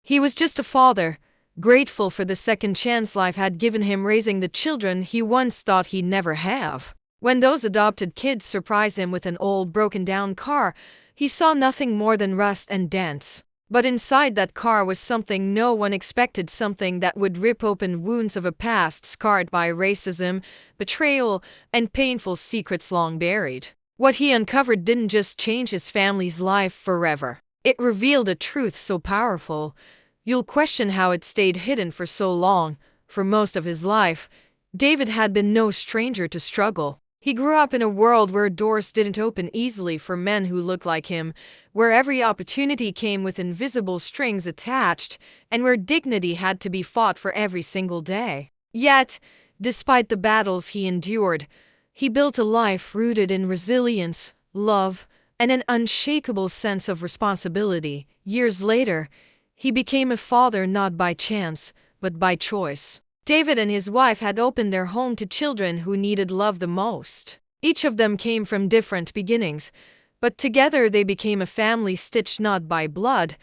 He was just a father, grateful for the second chance life had given him raising the children he once thought he'd never have. When those adopted kids surprised him with an old broken-down car, he saw nothing more than rust and dents. But inside that car was something no one expected, something that would rip open wounds of a past scarred by racism, betrayal, and painful secrets long buried. What he uncovered didn't just change his family's life forever. It revealed a truth so powerful, you'll question how it stayed hidden for so long. For most of his life, David had been no stranger to struggle. He grew up in a world where doors didn't open easily for men who looked like him, where every opportunity came with invisible strings attached, and where dignity had to be fought for every single day. Yet, despite the battles he endured, he built a life rooted in resilience, love, and an unshakable sense of responsibility. Years later, he became a father not by chance, but by choice. David and his wife had opened their home to children who needed love the most. Each of them came from different beginnings, but together they became a family stitched not by blood,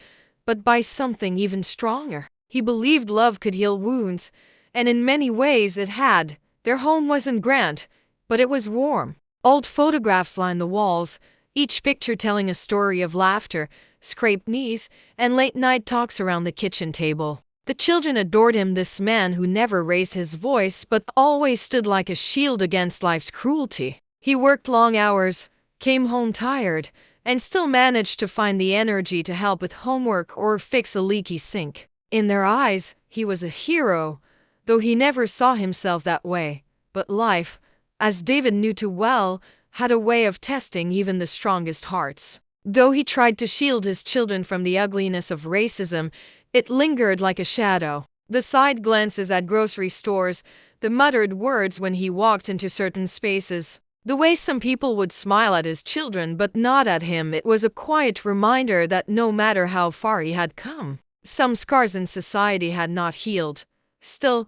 but by something even stronger. He believed love could heal wounds, and in many ways it had. Their home wasn't grand, but it was warm. Old photographs lined the walls, each picture telling a story of laughter, scraped knees, and late-night talks around the kitchen table. The children adored him, this man who never raised his voice but always stood like a shield against life's cruelty. He worked long hours, came home tired, and still managed to find the energy to help with homework or fix a leaky sink. In their eyes, he was a hero, though he never saw himself that way. But life, as David knew too well, had a way of testing even the strongest hearts. Though he tried to shield his children from the ugliness of racism, it lingered like a shadow. The side glances at grocery stores, the muttered words when he walked into certain spaces, the way some people would smile at his children but not at him, it was a quiet reminder that no matter how far he had come, some scars in society had not healed. Still,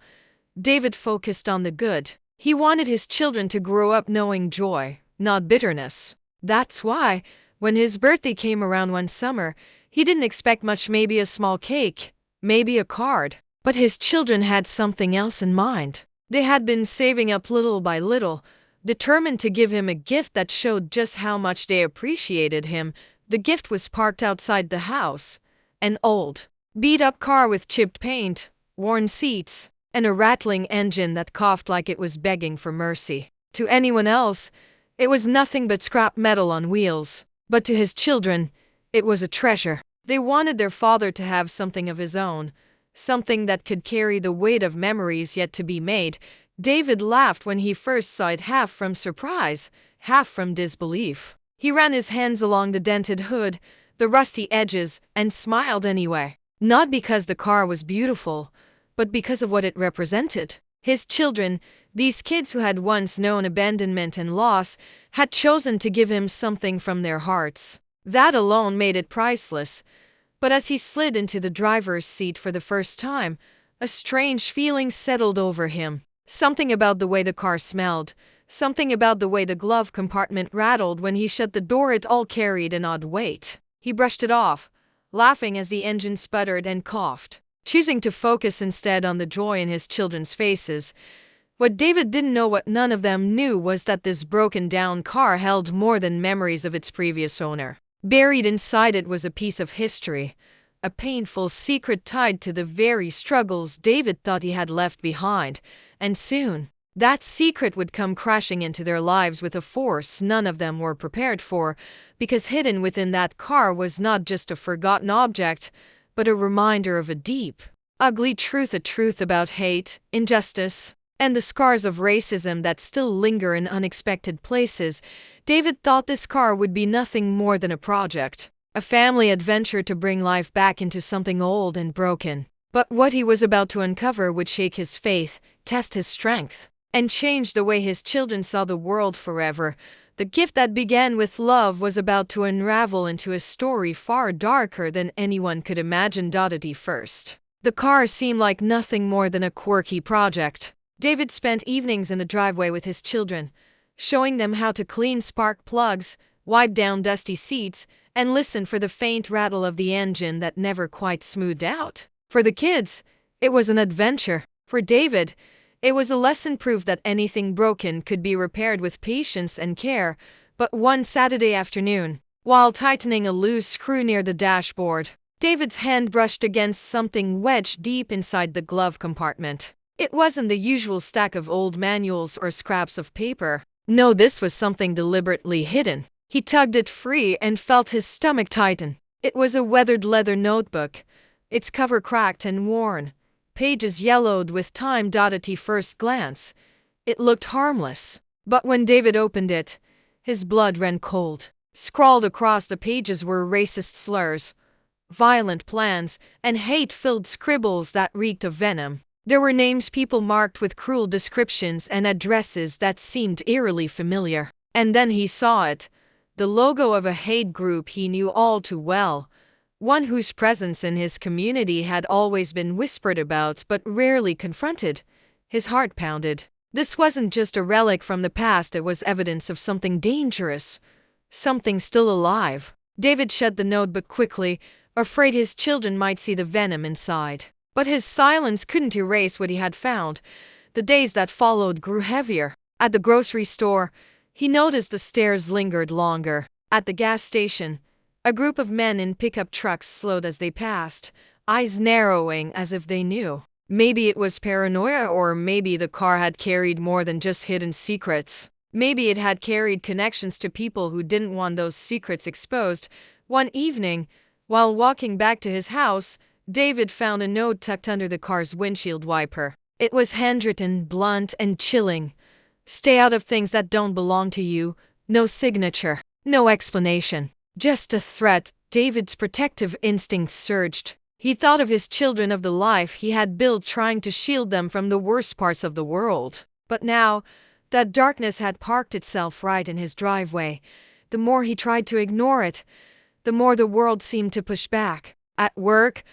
David focused on the good. He wanted his children to grow up knowing joy, not bitterness. That's why, when his birthday came around one summer, he didn't expect much, maybe a small cake, maybe a card. But his children had something else in mind. They had been saving up little by little, determined to give him a gift that showed just how much they appreciated him. The gift was parked outside the house. An old, beat-up car with chipped paint, worn seats, and a rattling engine that coughed like it was begging for mercy. To anyone else, it was nothing but scrap metal on wheels. But to his children, it was a treasure. They wanted their father to have something of his own, something that could carry the weight of memories yet to be made. David laughed when he first saw it, half from surprise, half from disbelief. He ran his hands along the dented hood, the rusty edges, and smiled anyway. Not because the car was beautiful, but because of what it represented. His children, these kids who had once known abandonment and loss, had chosen to give him something from their hearts. That alone made it priceless. But as he slid into the driver's seat for the first time, a strange feeling settled over him. Something about the way the car smelled, something about the way the glove compartment rattled when he shut the door, it all carried an odd weight. He brushed it off, laughing as the engine sputtered and coughed, choosing to focus instead on the joy in his children's faces. What David didn't know, what none of them knew, was that this broken-down car held more than memories of its previous owner. Buried inside it was a piece of history, a painful secret tied to the very struggles David thought he had left behind, and soon, that secret would come crashing into their lives with a force none of them were prepared for, because hidden within that car was not just a forgotten object, but a reminder of a deep, ugly truth, a truth about hate, injustice, and the scars of racism that still linger in unexpected places. David thought this car would be nothing more than a project, a family adventure to bring life back into something old and broken. But what he was about to uncover would shake his faith, test his strength, and change the way his children saw the world forever. The gift that began with love was about to unravel into a story far darker than anyone could imagine. At first, the car seemed like nothing more than a quirky project. David spent evenings in the driveway with his children, showing them how to clean spark plugs, wipe down dusty seats, and listened for the faint rattle of the engine that never quite smoothed out. For the kids, it was an adventure. For David, it was a lesson proof that anything broken could be repaired with patience and care. But one Saturday afternoon, while tightening a loose screw near the dashboard, David's hand brushed against something wedged deep inside the glove compartment. It wasn't the usual stack of old manuals or scraps of paper. No, this was something deliberately hidden. He tugged it free and felt his stomach tighten. It was a weathered leather notebook, its cover cracked and worn, pages yellowed with time. At first glance, it looked harmless. But when David opened it, his blood ran cold. Scrawled across the pages were racist slurs, violent plans, and hate-filled scribbles that reeked of venom. There were names, people marked with cruel descriptions, and addresses that seemed eerily familiar. And then he saw it, the logo of a hate group he knew all too well, one whose presence in his community had always been whispered about but rarely confronted. His heart pounded. This wasn't just a relic from the past, it was evidence of something dangerous, something still alive. David shut the notebook quickly, afraid his children might see the venom inside. But his silence couldn't erase what he had found. The days that followed grew heavier. At the grocery store, he noticed the stares lingered longer. At the gas station, a group of men in pickup trucks slowed as they passed, eyes narrowing as if they knew. Maybe it was paranoia, or maybe the car had carried more than just hidden secrets. Maybe it had carried connections to people who didn't want those secrets exposed. One evening, while walking back to his house, David found a note tucked under the car's windshield wiper. It was handwritten, blunt and chilling. Stay out of things that don't belong to you. No signature, no explanation. Just a threat. David's protective instincts surged. He thought of his children, of the life he had built trying to shield them from the worst parts of the world. But now, that darkness had parked itself right in his driveway. The more he tried to ignore it, the more the world seemed to push back. At work,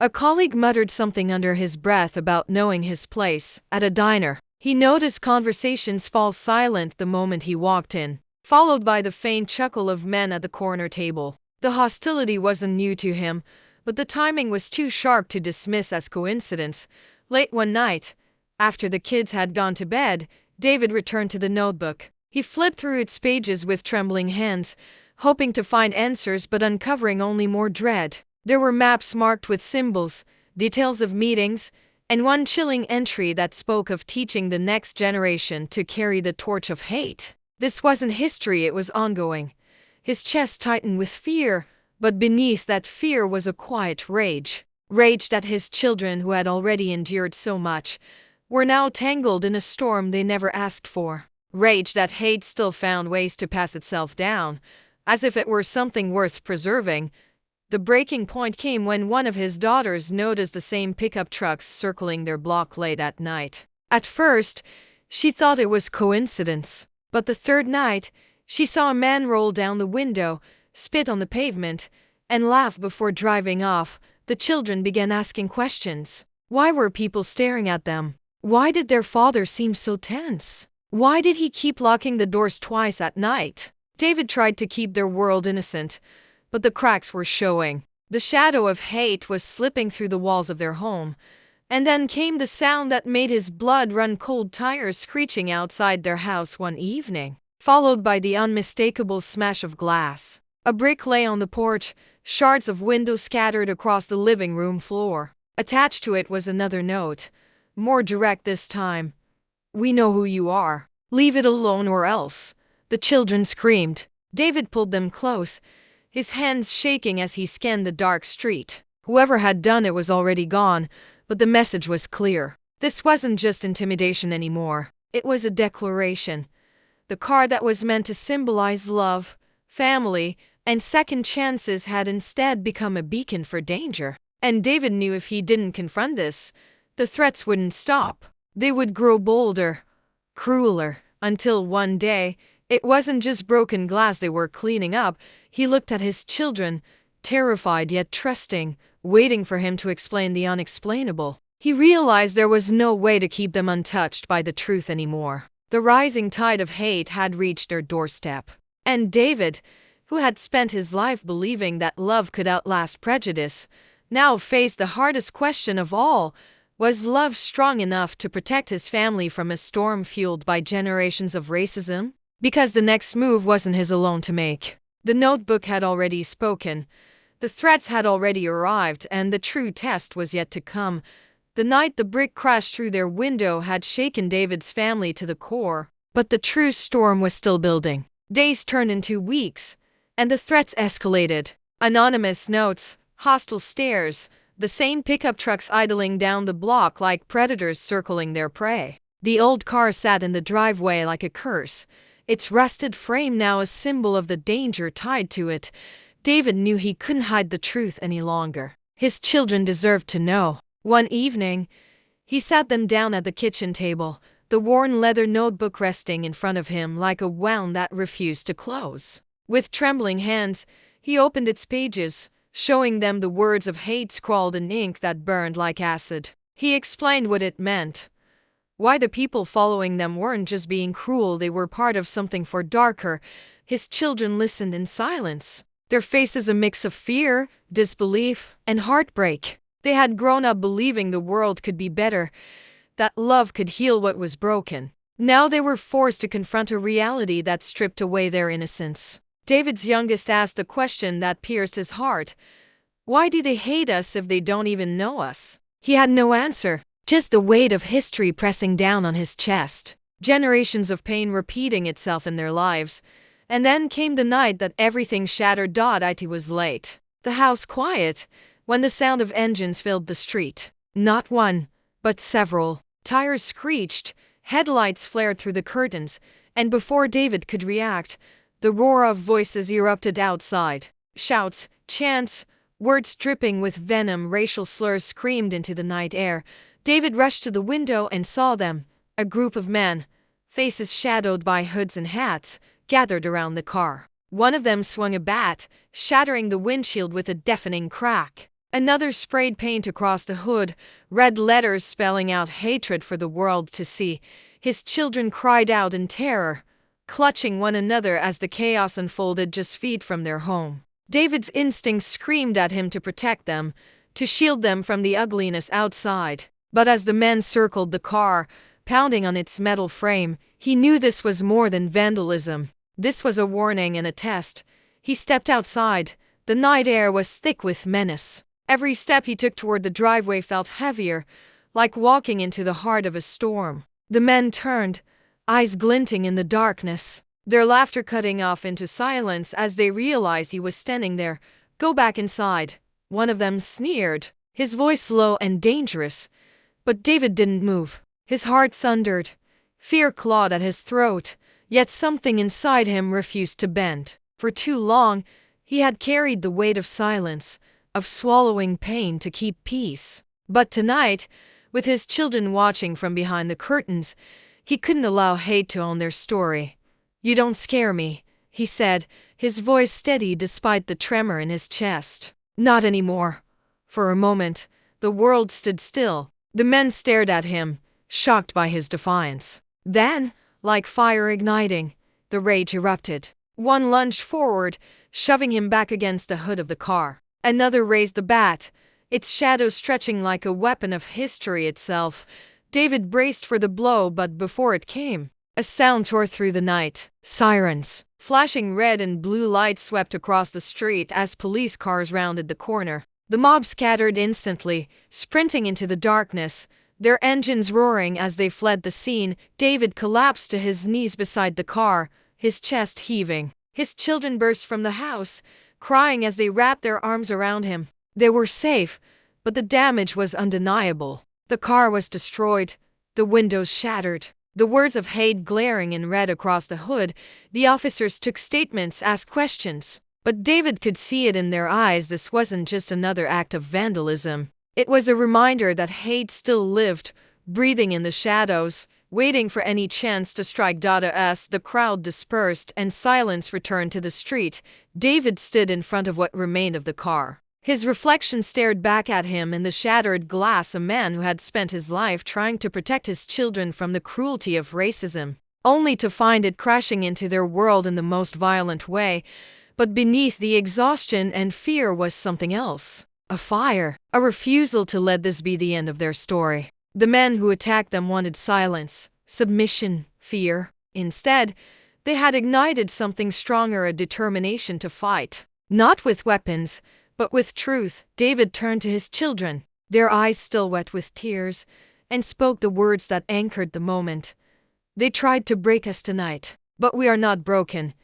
a colleague muttered something under his breath about knowing his place. At a diner, he noticed conversations fall silent the moment he walked in, followed by the faint chuckle of men at the corner table. The hostility wasn't new to him, but the timing was too sharp to dismiss as coincidence. Late one night, after the kids had gone to bed, David returned to the notebook. He flipped through its pages with trembling hands, hoping to find answers but uncovering only more dread. There were maps marked with symbols, details of meetings, and one chilling entry that spoke of teaching the next generation to carry the torch of hate. This wasn't history, it was ongoing. His chest tightened with fear, but beneath that fear was a quiet rage. Rage that his children, who had already endured so much, were now tangled in a storm they never asked for. Rage that hate still found ways to pass itself down, as if it were something worth preserving. The breaking point came when one of his daughters noticed the same pickup trucks circling their block late at night. At first, she thought it was coincidence. But the third night, she saw a man roll down the window, spit on the pavement, and laugh before driving off. The children began asking questions. Why were people staring at them? Why did their father seem so tense? Why did he keep locking the doors twice at night? David tried to keep their world innocent, but the cracks were showing. The shadow of hate was slipping through the walls of their home. And then came the sound that made his blood run cold, tires screeching outside their house one evening, followed by the unmistakable smash of glass. A brick lay on the porch, shards of window scattered across the living room floor. Attached to it was another note, more direct this time. "We know who you are. Leave it alone or else." The children screamed. David pulled them close, his hands shaking as he scanned the dark street. Whoever had done it was already gone, but the message was clear. This wasn't just intimidation anymore. It was a declaration. The card that was meant to symbolize love, family, and second chances had instead become a beacon for danger. And David knew if he didn't confront this, the threats wouldn't stop. They would grow bolder, crueler, until one day, it wasn't just broken glass they were cleaning up. He looked at his children, terrified yet trusting, waiting for him to explain the unexplainable. He realized there was no way to keep them untouched by the truth anymore. The rising tide of hate had reached their doorstep. And David, who had spent his life believing that love could outlast prejudice, now faced the hardest question of all. Was love strong enough to protect his family from a storm fueled by generations of racism? Because the next move wasn't his alone to make. The notebook had already spoken. The threats had already arrived, and the true test was yet to come. The night the brick crashed through their window had shaken David's family to the core. But the true storm was still building. Days turned into weeks, and the threats escalated. Anonymous notes, hostile stares, the same pickup trucks idling down the block like predators circling their prey. The old car sat in the driveway like a curse, its rusted frame now a symbol of the danger tied to it. David knew he couldn't hide the truth any longer. His children deserved to know. One evening, he sat them down at the kitchen table, the worn leather notebook resting in front of him like a wound that refused to close. With trembling hands, he opened its pages, showing them the words of hate scrawled in ink that burned like acid. He explained what it meant. Why the people following them weren't just being cruel, they were part of something far darker. His children listened in silence, their faces a mix of fear, disbelief, and heartbreak. They had grown up believing the world could be better, that love could heal what was broken. Now they were forced to confront a reality that stripped away their innocence. David's youngest asked the question that pierced his heart. Why do they hate us if they don't even know us? He had no answer, just the weight of history pressing down on his chest. Generations of pain repeating itself in their lives. And then came the night that everything shattered. It was late. The house quiet, when the sound of engines filled the street. Not one, but several. Tires screeched, headlights flared through the curtains, and before David could react, the roar of voices erupted outside. Shouts, chants, words dripping with venom, racial slurs screamed into the night air. David rushed to the window and saw them, a group of men, faces shadowed by hoods and hats, gathered around the car. One of them swung a bat, shattering the windshield with a deafening crack. Another sprayed paint across the hood, red letters spelling out hatred for the world to see. His children cried out in terror, clutching one another as the chaos unfolded just feet from their home. David's instincts screamed at him to protect them, to shield them from the ugliness outside. But as the men circled the car, pounding on its metal frame, he knew this was more than vandalism. This was a warning and a test. He stepped outside. The night air was thick with menace. Every step he took toward the driveway felt heavier, like walking into the heart of a storm. The men turned, eyes glinting in the darkness, their laughter cutting off into silence as they realized he was standing there. Go back inside, one of them sneered, his voice low and dangerous. But David didn't move. His heart thundered. Fear clawed at his throat, yet something inside him refused to bend. For too long, he had carried the weight of silence, of swallowing pain to keep peace. But tonight, with his children watching from behind the curtains, he couldn't allow hate to own their story. You don't scare me, he said, his voice steady despite the tremor in his chest. Not anymore. For a moment, the world stood still. The men stared at him, shocked by his defiance. Then, like fire igniting, the rage erupted. One lunged forward, shoving him back against the hood of the car. Another raised the bat, its shadow stretching like a weapon of history itself. David braced for the blow, but before it came, a sound tore through the night. Sirens. Flashing red and blue lights swept across the street as police cars rounded the corner. The mob scattered instantly, sprinting into the darkness, their engines roaring as they fled the scene. David collapsed to his knees beside the car, his chest heaving. His children burst from the house, crying as they wrapped their arms around him. They were safe, but the damage was undeniable. The car was destroyed, the windows shattered, the words of hate glaring in red across the hood. The officers took statements, asked questions. But David could see it in their eyes. This wasn't just another act of vandalism. It was a reminder that hate still lived, breathing in the shadows, waiting for any chance to strike. As the crowd dispersed and silence returned to the street, David stood in front of what remained of the car. His reflection stared back at him in the shattered glass, a man who had spent his life trying to protect his children from the cruelty of racism, only to find it crashing into their world in the most violent way. But beneath the exhaustion and fear was something else. A fire, a refusal to let this be the end of their story. The men who attacked them wanted silence, submission, fear. Instead, they had ignited something stronger, a determination to fight. Not with weapons, but with truth. David turned to his children, their eyes still wet with tears, and spoke the words that anchored the moment. They tried to break us tonight, but we are not broken.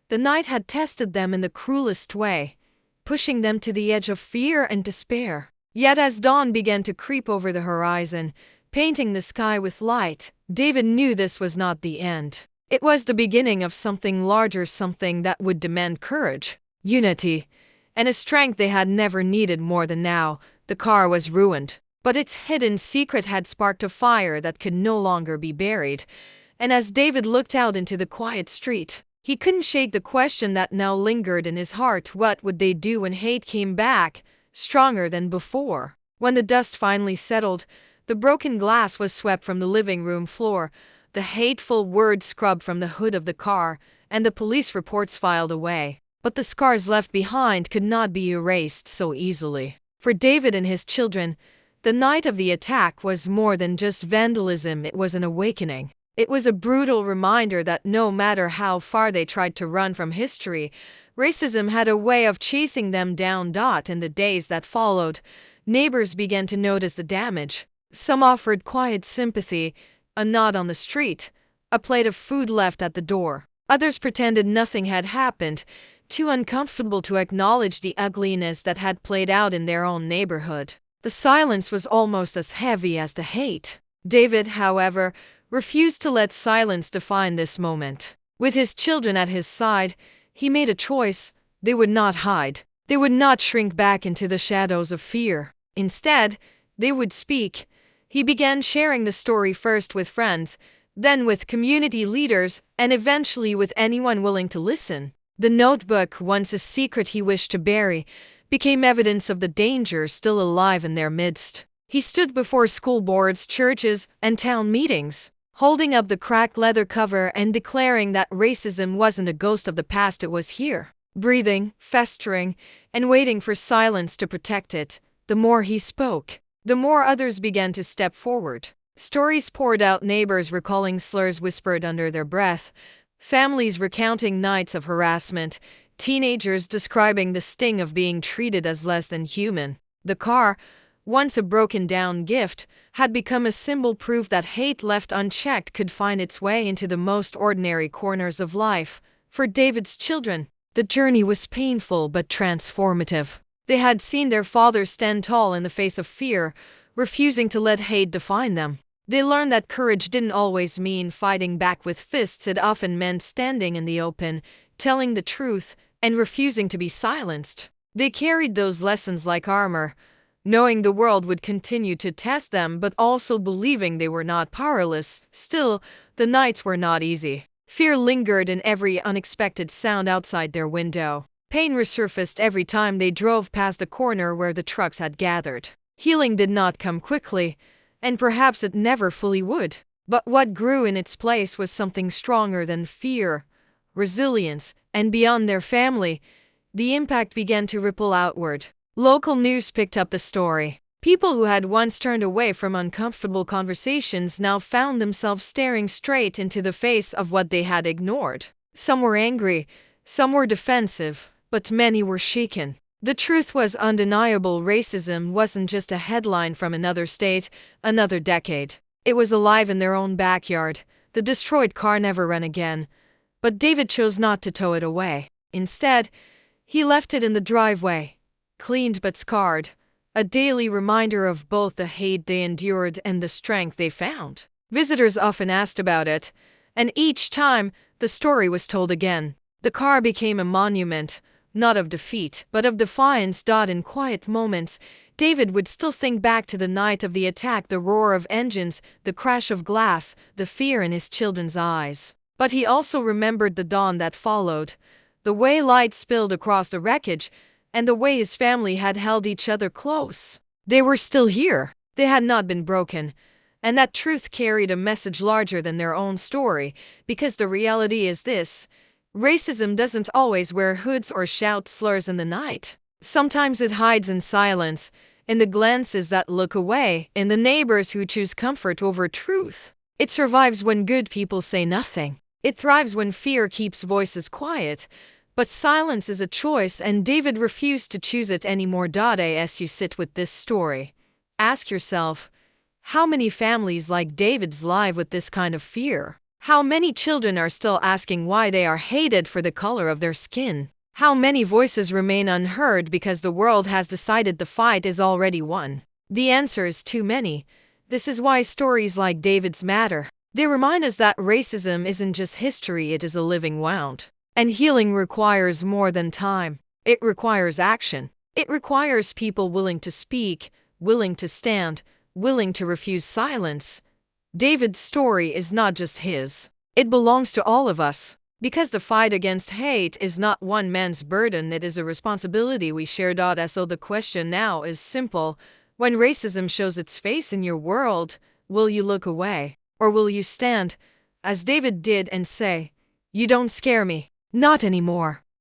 The night had tested them in the cruelest way, pushing them to the edge of fear and despair. Yet as dawn began to creep over the horizon, painting the sky with light, David knew this was not the end. It was the beginning of something larger, something that would demand courage, unity, and a strength they had never needed more than now. The car was ruined, but its hidden secret had sparked a fire that could no longer be buried. And as David looked out into the quiet street, he couldn't shake the question that now lingered in his heart. What would they do when hate came back, stronger than before? When the dust finally settled, the broken glass was swept from the living room floor, the hateful words scrubbed from the hood of the car, and the police reports filed away. But the scars left behind could not be erased so easily. For David and his children, the night of the attack was more than just vandalism. It was an awakening. It was a brutal reminder that no matter how far they tried to run from history, racism had a way of chasing them down. In the days that followed, neighbors began to notice the damage. Some offered quiet sympathy, a nod on the street, a plate of food left at the door. Others pretended nothing had happened, too uncomfortable to acknowledge the ugliness that had played out in their own neighborhood. The silence was almost as heavy as the hate. David, however, refused to let silence define this moment. With his children at his side, he made a choice. They would not hide. They would not shrink back into the shadows of fear. Instead, they would speak. He began sharing the story first with friends, then with community leaders, and eventually with anyone willing to listen. The notebook, once a secret he wished to bury, became evidence of the danger still alive in their midst. He stood before school boards, churches, and town meetings, holding up the cracked leather cover and declaring that racism wasn't a ghost of the past, it was here, breathing, festering, and waiting for silence to protect it. The more he spoke, the more others began to step forward. Stories poured out, neighbors recalling slurs whispered under their breath, families recounting nights of harassment, teenagers describing the sting of being treated as less than human. The car, once a broken-down gift, had become a symbol, proof that hate left unchecked could find its way into the most ordinary corners of life. For David's children, the journey was painful but transformative. They had seen their father stand tall in the face of fear, refusing to let hate define them. They learned that courage didn't always mean fighting back with fists. It often meant standing in the open, telling the truth, and refusing to be silenced. They carried those lessons like armor, knowing the world would continue to test them, but also believing they were not powerless. Still, the nights were not easy. Fear lingered in every unexpected sound outside their window. Pain resurfaced every time they drove past the corner where the trucks had gathered. Healing did not come quickly, and perhaps it never fully would. But what grew in its place was something stronger than fear, resilience, and beyond their family, the impact began to ripple outward. Local news picked up the story. People who had once turned away from uncomfortable conversations now found themselves staring straight into the face of what they had ignored. Some were angry, some were defensive, but many were shaken. The truth was undeniable. Racism wasn't just a headline from another state, another decade. It was alive in their own backyard. The destroyed car never ran again, but David chose not to tow it away. Instead, he left it in the driveway, cleaned but scarred, a daily reminder of both the hate they endured and the strength they found. Visitors often asked about it, and each time, the story was told again. The car became a monument, not of defeat, but of defiance. In quiet moments, David would still think back to the night of the attack, the roar of engines, the crash of glass, the fear in his children's eyes. But he also remembered the dawn that followed, the way light spilled across the wreckage, and the way his family had held each other close. They were still here. They had not been broken. And that truth carried a message larger than their own story, because the reality is this: Racism doesn't always wear hoods or shout slurs in the night. Sometimes it hides in silence, in the glances that look away, in the neighbors who choose comfort over truth. It survives when good people say nothing. It thrives when fear keeps voices quiet. But silence is a choice, and David refused to choose it anymore. As you sit with this story, ask yourself, how many families like David's live with this kind of fear? How many children are still asking why they are hated for the color of their skin? How many voices remain unheard because the world has decided the fight is already won? The answer is too many. This is why stories like David's matter. They remind us that racism isn't just history, it is a living wound. And healing requires more than time. It requires action. It requires people willing to speak, willing to stand, willing to refuse silence. David's story is not just his. It belongs to all of us. Because the fight against hate is not one man's burden, it is a responsibility we share. So the question now is simple. When racism shows its face in your world, will you look away? Or will you stand, as David did, and say, "You don't scare me. Not anymore."